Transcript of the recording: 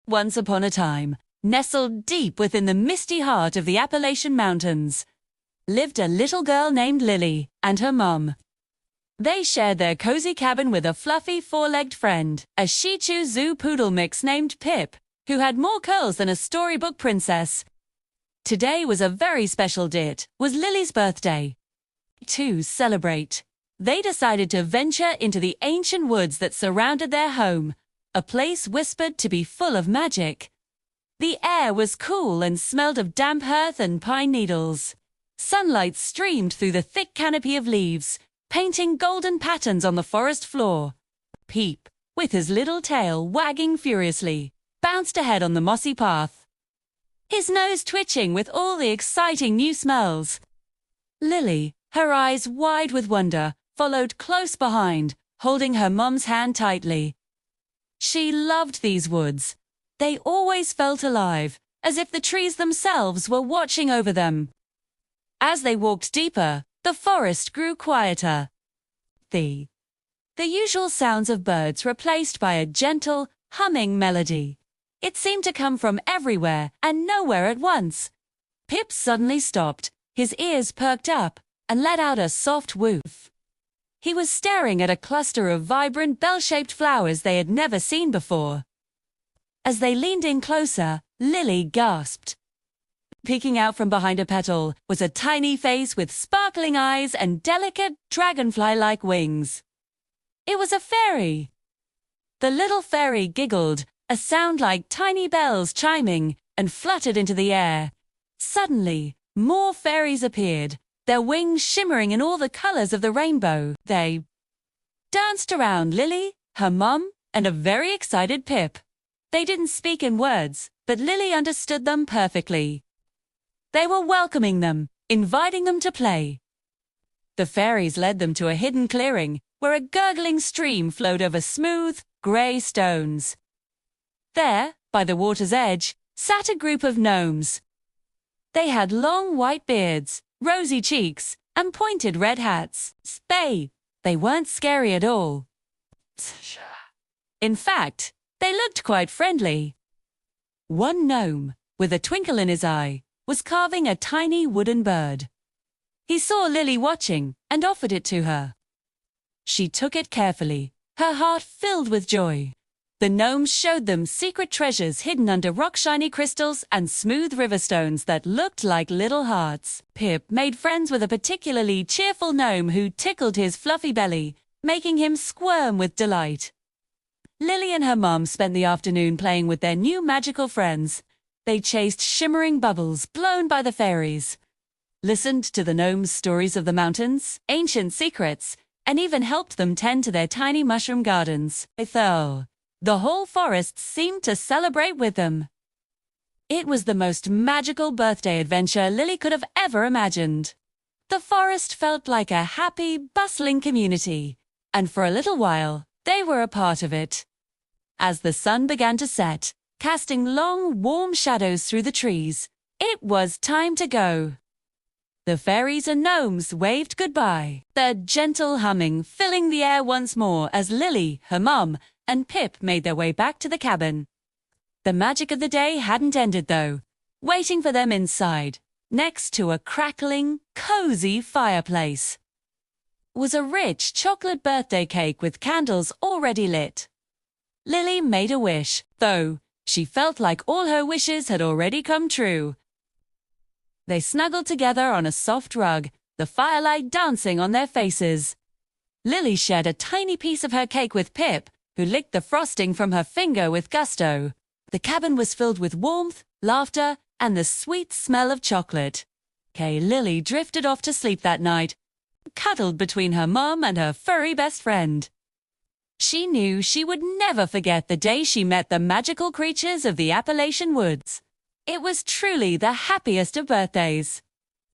Once upon a time, nestled deep within the misty heart of the Appalachian Mountains, lived a little girl named Lily and her mum. They shared their cozy cabin with a fluffy four-legged friend, a Shih Tzu Zoo poodle mix named Pip, who had more curls than a storybook princess. Today was a very special day. It was Lily's birthday. To celebrate, they decided to venture into the ancient woods that surrounded their home, a place whispered to be full of magic. The air was cool and smelled of damp earth and pine needles. Sunlight streamed through the thick canopy of leaves, painting golden patterns on the forest floor. Peep, with his little tail wagging furiously, bounced ahead on the mossy path, his nose twitching with all the exciting new smells. Lily, her eyes wide with wonder, followed close behind, holding her mum's hand tightly. She loved these woods. They always felt alive, as if the trees themselves were watching over them. As they walked deeper, the forest grew quieter. The usual sounds of birds replaced by a gentle, humming melody. It seemed to come from everywhere and nowhere at once. Pip suddenly stopped, his ears perked up, and let out a soft woof. He was staring at a cluster of vibrant bell-shaped flowers they had never seen before. As they leaned in closer, Lily gasped. Peeking out from behind a petal was a tiny face with sparkling eyes and delicate, dragonfly-like wings. It was a fairy. The little fairy giggled, a sound like tiny bells chiming, and fluttered into the air. Suddenly, more fairies appeared, their wings shimmering in all the colors of the rainbow. They danced around Lily, her mum, and a very excited Pip. They didn't speak in words, but Lily understood them perfectly. They were welcoming them, inviting them to play. The fairies led them to a hidden clearing, where a gurgling stream flowed over smooth, gray stones. There, by the water's edge, sat a group of gnomes. They had long white beards, rosy cheeks, and pointed red hats. They weren't scary at all. In fact, they looked quite friendly. One gnome, with a twinkle in his eye, was carving a tiny wooden bird. He saw Lily watching and offered it to her. She took it carefully, her heart filled with joy. The gnomes showed them secret treasures hidden under rock-shiny crystals and smooth river stones that looked like little hearts. Pip made friends with a particularly cheerful gnome who tickled his fluffy belly, making him squirm with delight. Lily and her mum spent the afternoon playing with their new magical friends. They chased shimmering bubbles blown by the fairies, listened to the gnomes' stories of the mountains, ancient secrets, and even helped them tend to their tiny mushroom gardens. The whole forest seemed to celebrate with them. It was the most magical birthday adventure Lily could have ever imagined. The forest felt like a happy, bustling community, and for a little while, they were a part of it. As the sun began to set, casting long, warm shadows through the trees, it was time to go. The fairies and gnomes waved goodbye, their gentle humming filling the air once more as Lily, her mum, and Pip made their way back to the cabin. The magic of the day hadn't ended, though. Waiting for them inside, next to a crackling, cozy fireplace, was a rich chocolate birthday cake with candles already lit. Lily made a wish, though she felt like all her wishes had already come true. They snuggled together on a soft rug, the firelight dancing on their faces. Lily shared a tiny piece of her cake with Pip, who licked the frosting from her finger with gusto. The cabin was filled with warmth, laughter, and the sweet smell of chocolate. Lily drifted off to sleep that night, cuddled between her mum and her furry best friend. She knew she would never forget the day she met the magical creatures of the Appalachian woods. It was truly the happiest of birthdays.